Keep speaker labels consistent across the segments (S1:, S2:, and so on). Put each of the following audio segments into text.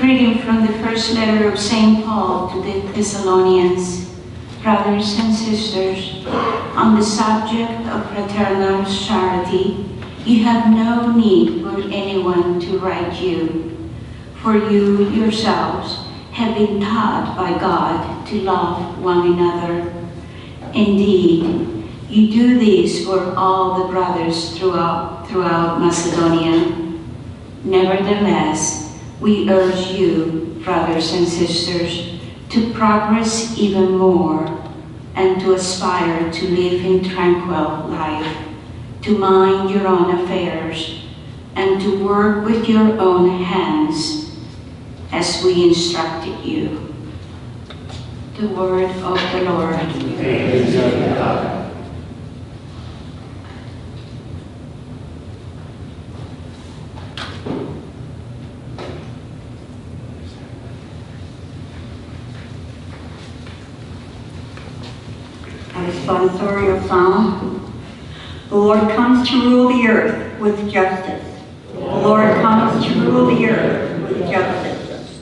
S1: Reading from the first letter of St. Paul to the Thessalonians. Brothers and sisters, on the subject of fraternal charity, you have no need for anyone to write you, for you yourselves have been taught by God to love one another. Indeed, you do this for all the brothers throughout Macedonia. Nevertheless, we urge you, brothers and sisters, to progress even more and to aspire to live in tranquil life, to mind your own affairs, and to work with your own hands as we instructed you. The word of the Lord.
S2: Thanks be to God.
S3: Responsorial Psalm. The Lord comes to rule the earth with justice. The Lord comes to rule the earth with justice.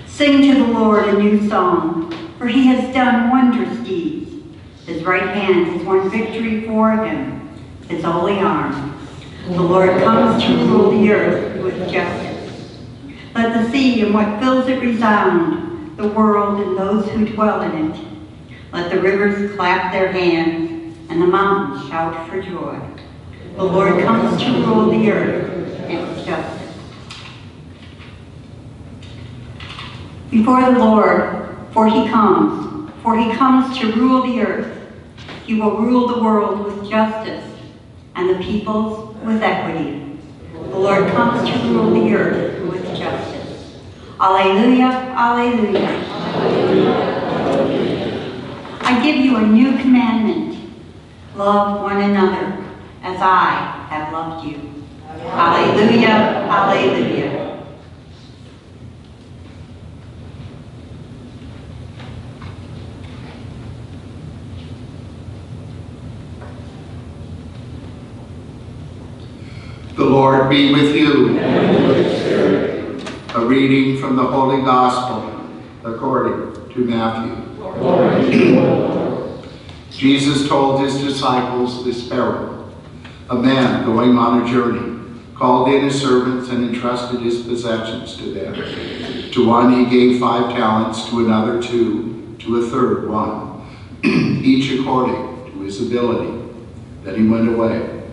S3: Sing to the Lord a new song, for he has done wondrous deeds. His right hand has won victory for him, his holy arm. The Lord comes to rule the earth with justice. Let the sea and what fills it resound, the world and those who dwell in it. Let the rivers clap their hands, and the mountains shout for joy. The Lord comes to rule the earth with justice. Before the Lord, for he comes to rule the earth. He will rule the world with justice, and the peoples with equity. The Lord comes to rule the earth with justice. Alleluia, alleluia. Alleluia. I give you a new commandment. Love one another as I have loved you. Alleluia, alleluia.
S4: The Lord be with you.
S2: And with your spirit.
S4: A reading from the Holy Gospel according to Matthew.
S2: Glory to you, O Lord.
S4: Jesus told his disciples this parable. A man going on a journey called in his servants and entrusted his possessions to them. To one he gave 5 talents, to another 2, to a third 1, each according to his ability. Then he went away.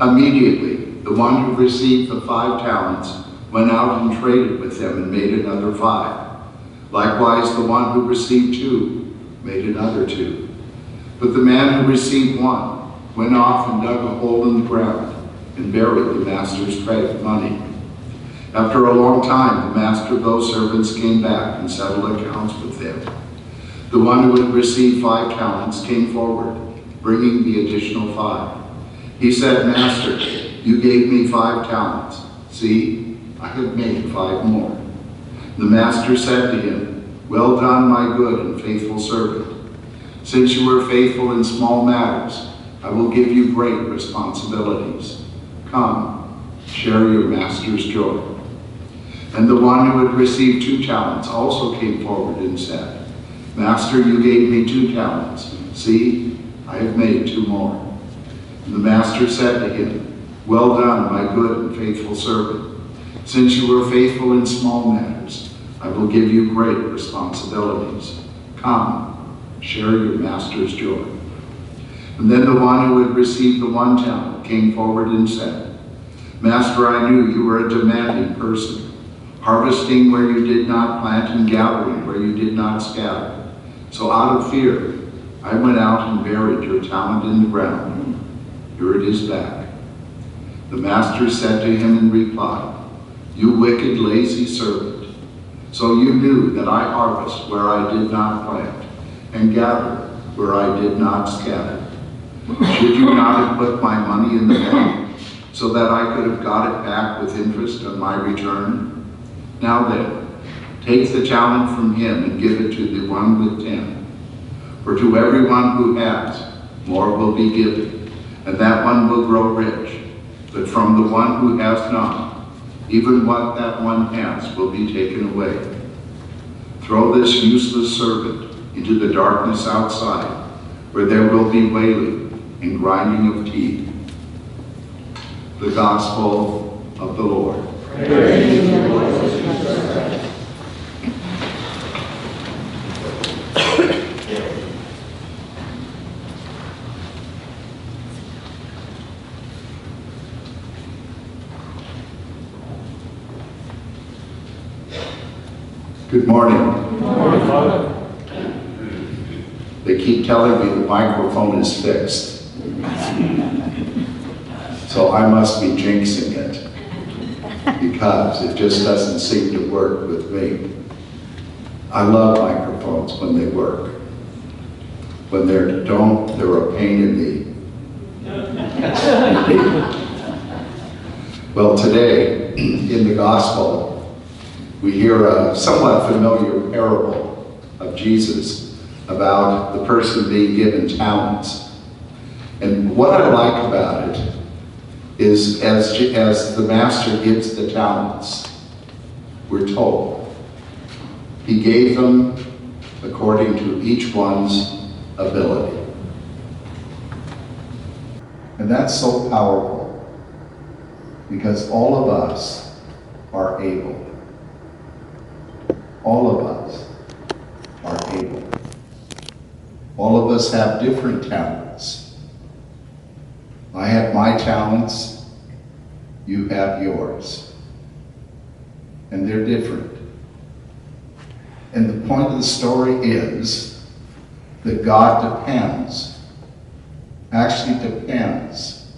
S4: Immediately, the one who received the 5 talents went out and traded with them and made another 5. Likewise, the one who received 2 made another 2. But the man who received 1 went off and dug a hole in the ground and buried the master's money. After a long time, the master of those servants came back and settled accounts with them. The one who had received 5 talents came forward, bringing the additional 5. He said, "Master, you gave me 5 talents. See, I have made 5 more." The master said to him, "Well done, my good and faithful servant. Since you were faithful in small matters, I will give you great responsibilities. Come, share your master's joy." And the one who had received 2 talents also came forward and said, "Master, you gave me 2 talents. See, I have made 2 more." And the master said to him, "Well done, my good and faithful servant. Since you were faithful in small matters, I will give you great responsibilities. Come, share your master's joy." And then the one who had received the 1 talent came forward and said, "Master, I knew you were a demanding person, harvesting where you did not plant and gathering where you did not scatter. So out of fear, I went out and buried your talent in the ground. Here it is back." The master said to him in reply, "You wicked, lazy servant. So you knew that I harvest where I did not plant, and gather where I did not scatter. Should you not have put my money in the bank, so that I could have got it back with interest on my return? Now then, take the talent from him and give it to the one with 10. For to everyone who has, more will be given, and that one will grow rich. But from the one who has not, even what that one has will be taken away. Throw this useless servant into the darkness outside, where there will be wailing and grinding of teeth." The Gospel of the Lord.
S2: Praise to you, Lord Jesus Christ.
S4: Good morning.
S2: Good morning, Father.
S4: They keep telling me the microphone is fixed. So I must be jinxing it, because it just doesn't seem to work with me. I love microphones when they work. When they don't, they're a pain in the... Well, today, in the Gospel, we hear a somewhat familiar parable of Jesus about the person being given talents. And what I like about it is as the master gives the talents, we're told he gave them according to each one's ability. And that's so powerful, because all of us are able. All of us are able. All of us have different talents. I have my talents, you have yours. And they're different. And the point of the story is that God actually depends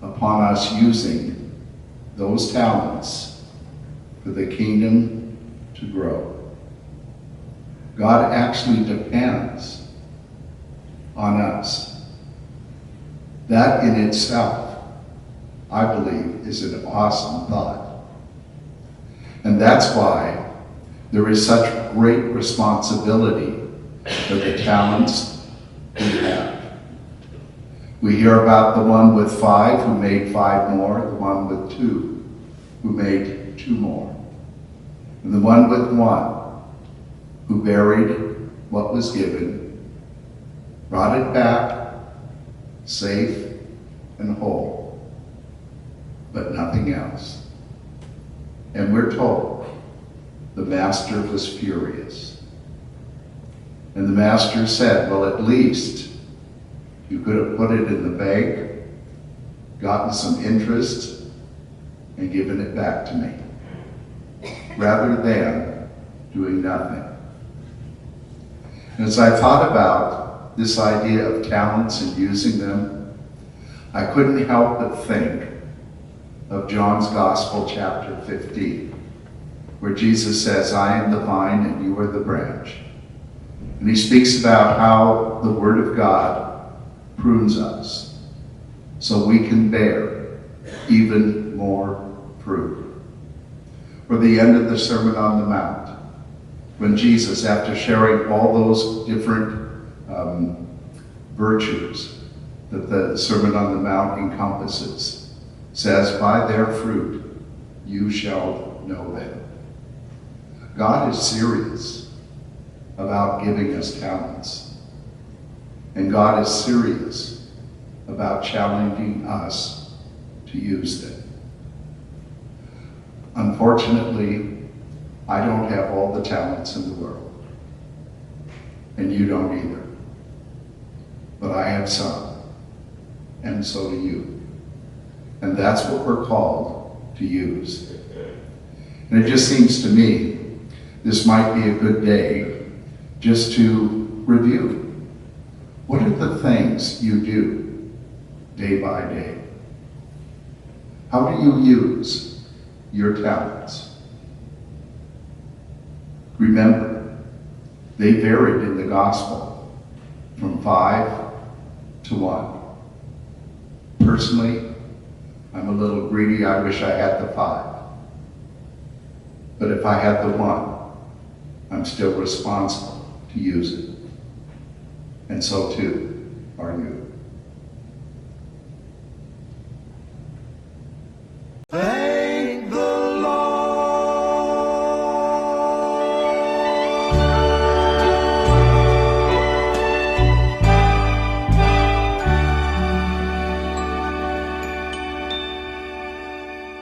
S4: upon us using those talents for the kingdom to grow. God actually depends on us. That in itself, I believe, is an awesome thought. And that's why there is such great responsibility for the talents we have. We hear about the one with 5 who made 5 more, the one with 2 who made 2 more. And the one with 1 who buried what was given, brought it back safe and whole, but nothing else. And we're told the master was furious. And the master said, well, at least you could have put it in the bank, gotten some interest, and given it back to me, rather than doing nothing. And as I thought about this idea of talents and using them, I couldn't help but think of John's Gospel, chapter 15, where Jesus says, I am the vine and you are the branch. And he speaks about how the Word of God prunes us so we can bear even more fruit. Or the end of the Sermon on the Mount, when Jesus, after sharing all those different virtues that the Sermon on the Mount encompasses, says, by their fruit you shall know them. God is serious about giving us talents. And God is serious about challenging us to use them. Unfortunately, I don't have all the talents in the world. And you don't either. But I have some. And so do you. And that's what we're called to use. And it just seems to me this might be a good day just to review What are the things you do day by day? How do you use your talents? Remember, they varied in the gospel from 5 to 1. Personally, I'm a little greedy. I wish I had the 5. But if I had the 1, I'm still responsible to use it. And so too are you.